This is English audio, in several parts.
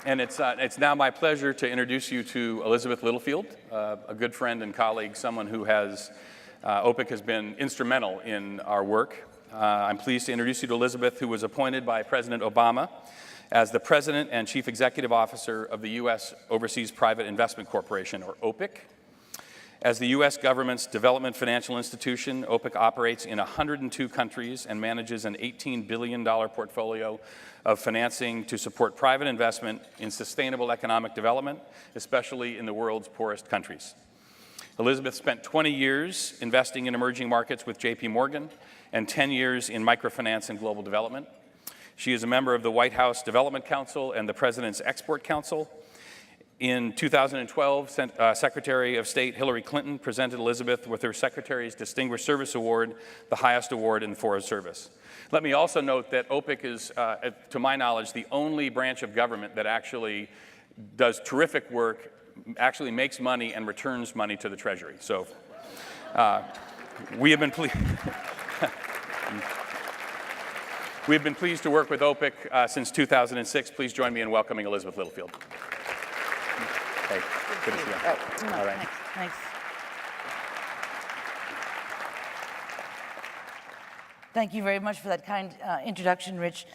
And it's now my pleasure to introduce you to Elizabeth Littlefield, a good friend and colleague, someone who has, OPIC has been instrumental in our work. I'm pleased to introduce you to Elizabeth, who was appointed by President Obama as the President and Chief Executive Officer of the U.S. Overseas Private Investment Corporation, or OPIC. As the U.S. government's development financial institution, OPIC operates in 102 countries and manages an $18 billion portfolio of financing to support private investment in sustainable economic development, especially in the world's poorest countries. Elizabeth spent 20 years investing in emerging markets with J.P. Morgan and 10 years in microfinance and global development. She is a member of the White House Development Council and the President's Export Council. In 2012, Secretary of State Hillary Clinton presented Elizabeth with her Secretary's Distinguished Service Award, the highest award in the Forest Service. Let me also note that OPIC is, to my knowledge, the only branch of government that actually does terrific work, actually makes money and returns money to the Treasury. So we have been pleased to work with OPIC since 2006. Please join me in welcoming Elizabeth Littlefield. Hey, good to see you. All right. Thanks. Thank you very much for that kind introduction, Rick.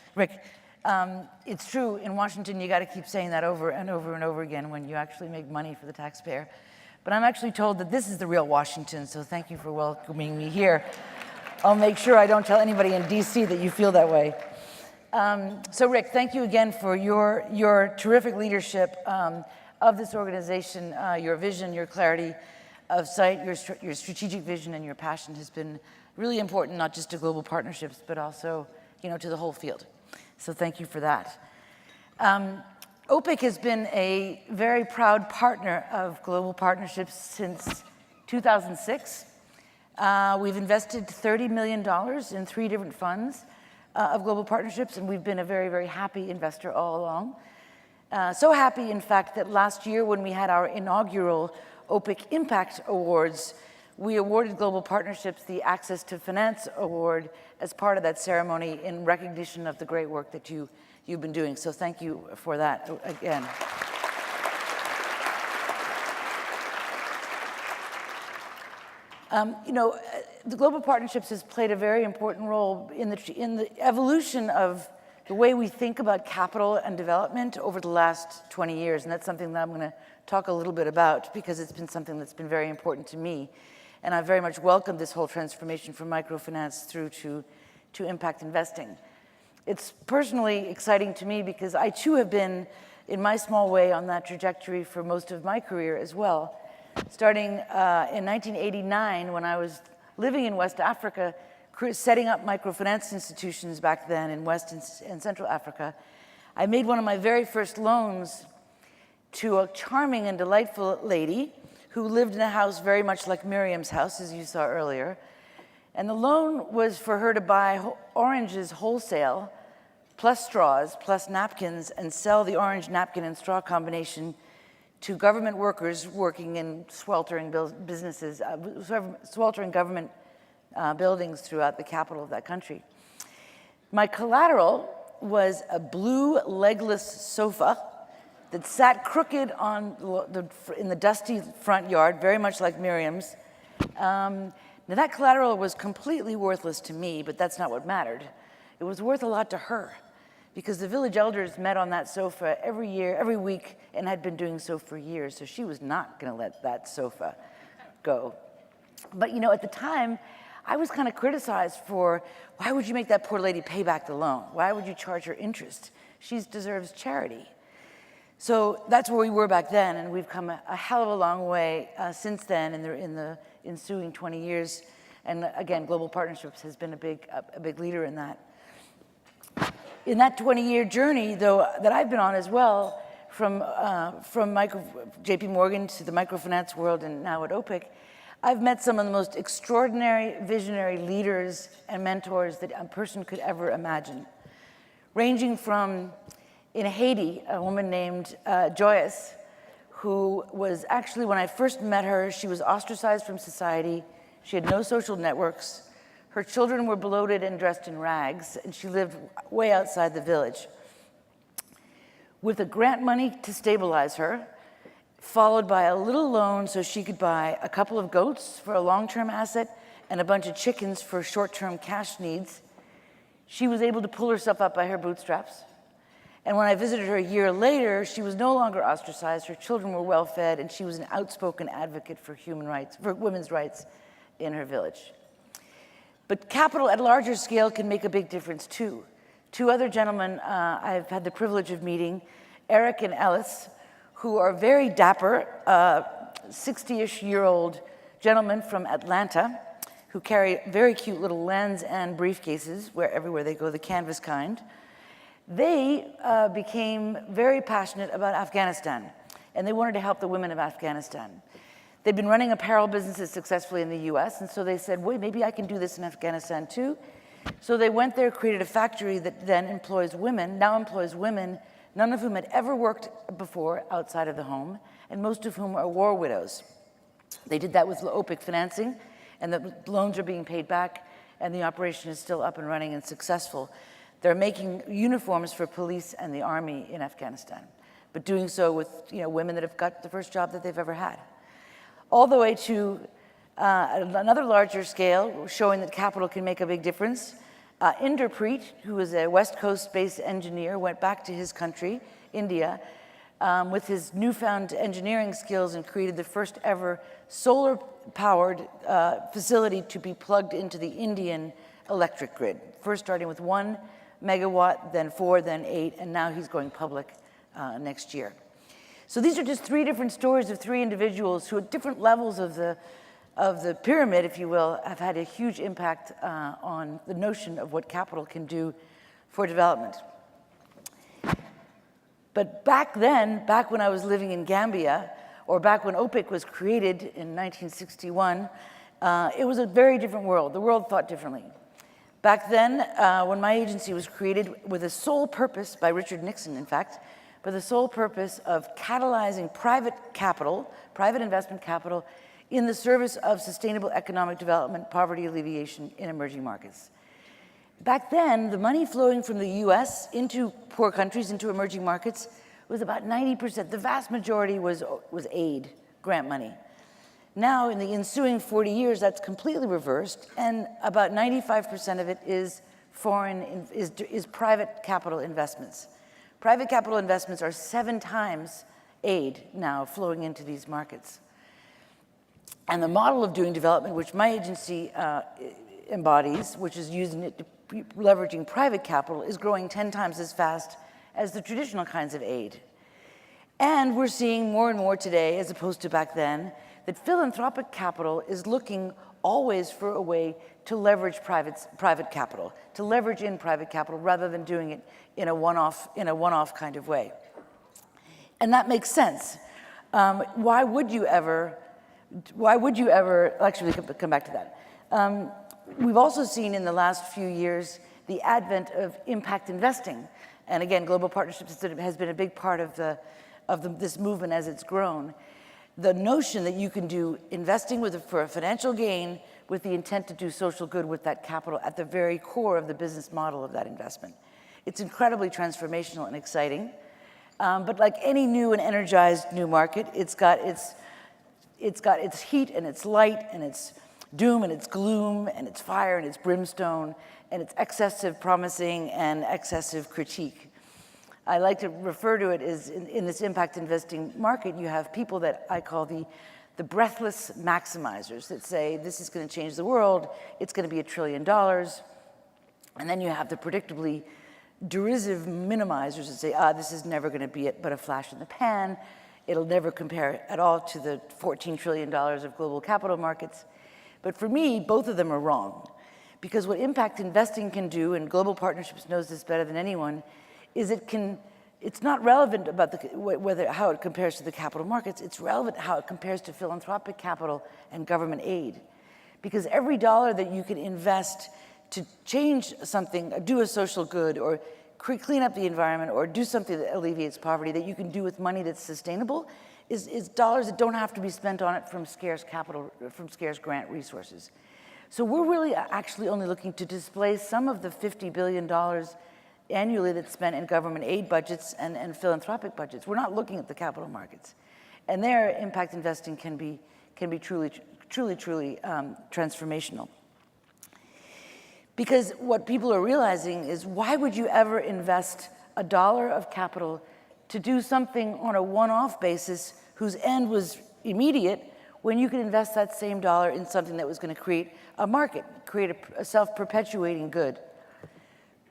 It's true, in Washington, you got to keep saying that over and over and over again when you actually make money for the taxpayer. But I'm actually told that this is the real Washington, so thank you for welcoming me here. I'll make sure I don't tell anybody in DC that you feel that way. So Rick, thank you again for your terrific leadership of this organization. Your vision, your clarity of sight, your strategic vision and your passion has been really important, not just to global partnerships, but also, to the whole field. So thank you for that. OPIC has been a very proud partner of global partnerships since 2006. We've invested $30 million in 3 different funds of global partnerships, and we've been a very, very happy investor all along. So happy, in fact, that last year when we had our inaugural OPIC Impact Awards, we awarded Global Partnerships the Access to Finance Award as part of that ceremony in recognition of the great work that you've been doing. So thank you for that again. The Global Partnerships has played a very important role in the evolution of the way we think about capital and development over the last 20 years, and that's something that I'm going to talk a little bit about because it's been something that's been very important to me. And I very much welcome this whole transformation from microfinance through to impact investing. It's personally exciting to me because I too have been, in my small way, on that trajectory for most of my career as well. Starting in 1989, when I was living in West Africa, setting up microfinance institutions back then in West and Central Africa, I made one of my very first loans to a charming and delightful lady who lived in a house very much like Miriam's house, as you saw earlier. And the loan was for her to buy oranges wholesale, plus straws, plus napkins, and sell the orange napkin and straw combination to government workers working in sweltering businesses, sweltering government buildings throughout the capital of that country. My collateral was a blue legless sofa that sat crooked in the dusty front yard, very much like Miriam's. Now that collateral was completely worthless to me, but that's not what mattered. It was worth a lot to her because the village elders met on that sofa every week, and had been doing so for years, so she was not gonna let that sofa go. But at the time, I was kind of criticized for, why would you make that poor lady pay back the loan? Why would you charge her interest? She deserves charity. So that's where we were back then, and we've come a hell of a long way since then in the ensuing 20 years. And again, Global Partnerships has been a big leader in that. In that 20-year journey, though, that I've been on as well, from J.P. Morgan to the microfinance world and now at OPIC, I've met some of the most extraordinary visionary leaders and mentors that a person could ever imagine. Ranging from, in Haiti, a woman named Joyce, who was actually, when I first met her, she was ostracized from society. She had no social networks. Her children were bloated and dressed in rags, and she lived way outside the village. with a grant money to stabilize her, followed by a little loan so she could buy a couple of goats for a long-term asset and a bunch of chickens for short-term cash needs. She was able to pull herself up by her bootstraps. And when I visited her a year later, she was no longer ostracized, her children were well fed, and she was an outspoken advocate for human rights, for women's rights in her village. But capital at a larger scale can make a big difference too. Two other gentlemen I've had the privilege of meeting, Eric and Ellis, who are very dapper, 60-ish-year-old gentlemen from Atlanta who carry very cute little lens and briefcases everywhere they go, the canvas kind. They became very passionate about Afghanistan, and they wanted to help the women of Afghanistan. They'd been running apparel businesses successfully in the US, and so they said, wait, maybe I can do this in Afghanistan too. So they went there, created a factory that then employs women, none of whom had ever worked before outside of the home, and most of whom are war widows. They did that with OPIC financing, and the loans are being paid back, and the operation is still up and running and successful. They're making uniforms for police and the army in Afghanistan, but doing so with women that have got the first job that they've ever had. All the way to another larger scale, showing that capital can make a big difference. Inderpreet, who is a West Coast-based engineer, went back to his country, India, with his newfound engineering skills and created the first ever solar-powered facility to be plugged into the Indian electric grid. First starting with 1 megawatt, then 4, then 8, and now he's going public next year. So these are just 3 different stories of 3 individuals who at different levels of the pyramid, if you will, have had a huge impact on the notion of what capital can do for development. But back then, back when I was living in Gambia, or back when OPIC was created in 1961, it was a very different world. The world thought differently. Back then, when my agency was created with a sole purpose, by Richard Nixon, in fact, with the sole purpose of catalyzing private capital, private investment capital, in the service of sustainable economic development, poverty alleviation in emerging markets. Back then, the money flowing from the US into poor countries, into emerging markets, was about 90%. The vast majority was aid, grant money. Now, in the ensuing 40 years, that's completely reversed, and about 95% of it is private capital investments. Private capital investments are 7 times aid now flowing into these markets. And the model of doing development, which my agency embodies, which is using it to leveraging private capital, is growing 10 times as fast as the traditional kinds of aid. And we're seeing more and more today, as opposed to back then, that philanthropic capital is looking always for a way to leverage private capital, to leverage in private capital rather than doing it in a one-off kind of way. And that makes sense. Why would you ever, actually come back to that. We've also seen in the last few years the advent of impact investing. And again, global partnerships has been a big part of this movement as it's grown. The notion that you can do investing for a financial gain with the intent to do social good with that capital at the very core of the business model of that investment. It's incredibly transformational and exciting. But like any new and energized new market, it's got its heat and its light and its doom and its gloom and its fire and its brimstone and its excessive promising and excessive critique. I like to refer to it as in this impact investing market, you have people that I call the breathless maximizers that say, this is going to change the world, it's going to be $1 trillion. And then you have the predictably derisive minimizers that say, this is never going to be but a flash in the pan. It'll never compare at all to the $14 trillion of global capital markets. But for me, both of them are wrong. Because what impact investing can do, and global partnerships knows this better than anyone, is it's not relevant about how it compares to the capital markets, it's relevant how it compares to philanthropic capital and government aid. Because every dollar that you can invest to change something, do a social good, or clean up the environment, or do something that alleviates poverty that you can do with money that's sustainable, is dollars that don't have to be spent on it from scarce capital, from scarce grant resources. So we're really actually only looking to displace some of the $50 billion annually that's spent in government aid budgets and philanthropic budgets. We're not looking at the capital markets. And there, impact investing can be truly transformational. Because what people are realizing is, why would you ever invest $1 of capital to do something on a one-off basis whose end was immediate, when you could invest that same dollar in something that was going to create a market, create a self-perpetuating good?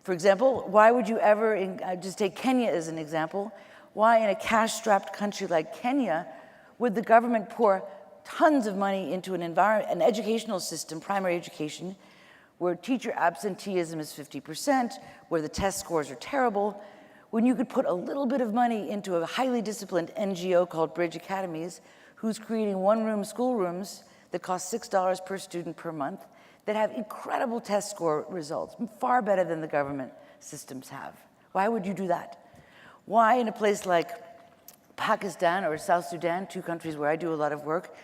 For example, why would you ever, just take Kenya as an example, why in a cash-strapped country like Kenya would the government pour tons of money into an educational system, primary education, where teacher absenteeism is 50%, where the test scores are terrible, when you could put a little bit of money into a highly disciplined NGO called Bridge Academies, who's creating one-room schoolrooms that cost $6 per student per month, that have incredible test score results, far better than the government systems have. Why would you do that? Why, in a place like Pakistan or South Sudan, 2 countries where I do a lot of work,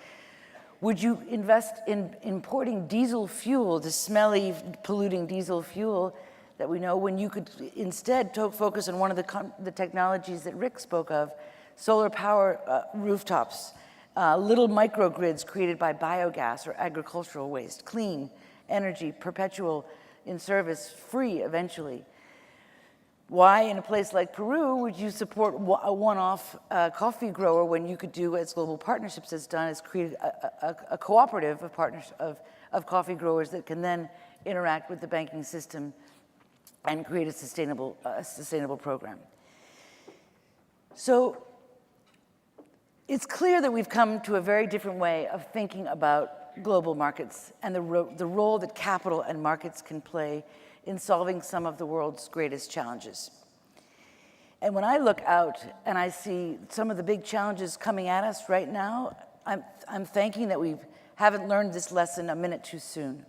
would you invest in importing diesel fuel, the smelly, polluting diesel fuel that we know, when you could instead focus on one of the technologies that Rick spoke of, solar power rooftops, little microgrids created by biogas or agricultural waste, clean energy, perpetual in service, free eventually. Why, in a place like Peru, would you support a one-off coffee grower when you could do, as Global Partnerships has done, is create a cooperative of coffee growers that can then interact with the banking system and create a sustainable program? So it's clear that we've come to a very different way of thinking about global markets and the role that capital and markets can play in solving some of the world's greatest challenges. And when I look out and I see some of the big challenges coming at us right now, I'm thanking that we haven't learned this lesson a minute too soon.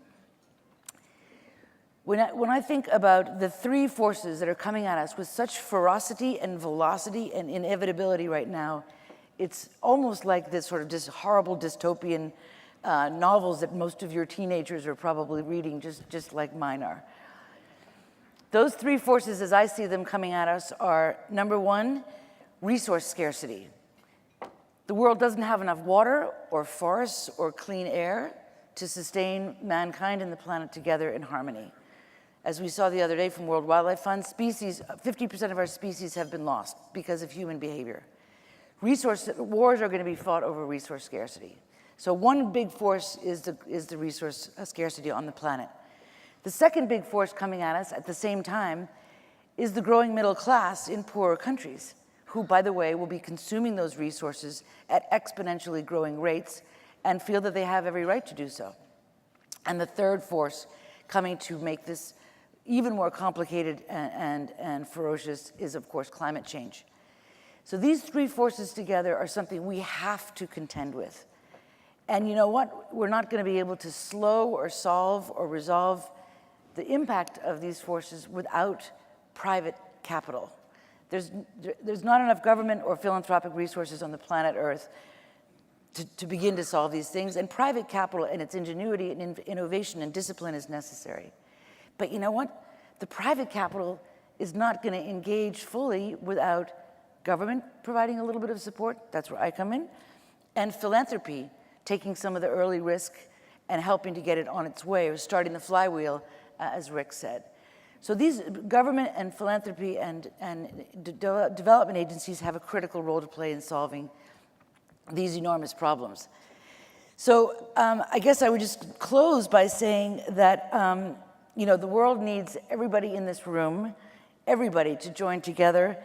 When I think about the 3 forces that are coming at us with such ferocity and velocity and inevitability right now, it's almost like this sort of just horrible dystopian novels that most of your teenagers are probably reading, just like mine are. Those 3 forces, as I see them coming at us, are, number 1, resource scarcity. The world doesn't have enough water or forests or clean air to sustain mankind and the planet together in harmony. As we saw the other day from World Wildlife Fund, 50% of our species have been lost because of human behavior. Wars are going to be fought over resource scarcity. So one big force is the resource scarcity on the planet. The second big force coming at us at the same time is the growing middle class in poorer countries, who, by the way, will be consuming those resources at exponentially growing rates and feel that they have every right to do so. And the third force coming to make this even more complicated and ferocious is, of course, climate change. So these 3 forces together are something we have to contend with. And you know what? We're not going to be able to slow or solve or resolve the impact of these forces without private capital. There's not enough government or philanthropic resources on the planet Earth to begin to solve these things, and private capital and its ingenuity and innovation and discipline is necessary. But you know what? The private capital is not going to engage fully without government providing a little bit of support, that's where I come in, and philanthropy taking some of the early risk and helping to get it on its way, or starting the flywheel, as Rick said. So these government and philanthropy and development agencies have a critical role to play in solving these enormous problems. So I guess I would just close by saying that you know, the world needs everybody in this room, everybody to join together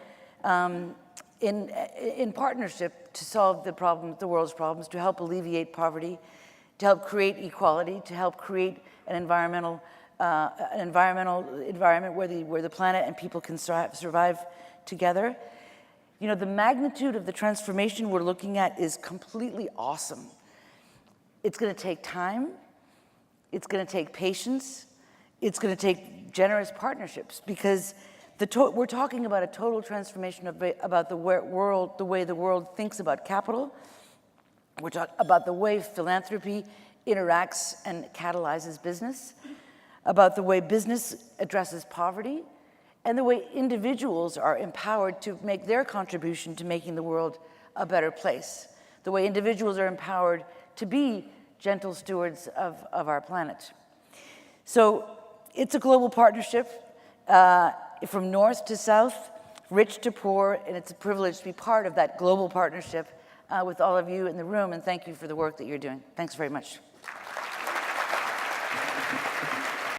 in partnership to solve the world's problems, to help alleviate poverty, to help create equality, to help create an environmental environment where the planet and people can survive together. You know, the magnitude of the transformation we're looking at is completely awesome. It's going to take time. It's going to take patience. It's going to take generous partnerships, because we're talking about a total transformation about the way the world thinks about capital. We're talking about the way philanthropy interacts and catalyzes business, about the way business addresses poverty, and the way individuals are empowered to make their contribution to making the world a better place, the way individuals are empowered to be gentle stewards of our planet. So it's a global partnership from north to south, rich to poor, and it's a privilege to be part of that global partnership with all of you in the room, and thank you for the work that you're doing. Thanks very much.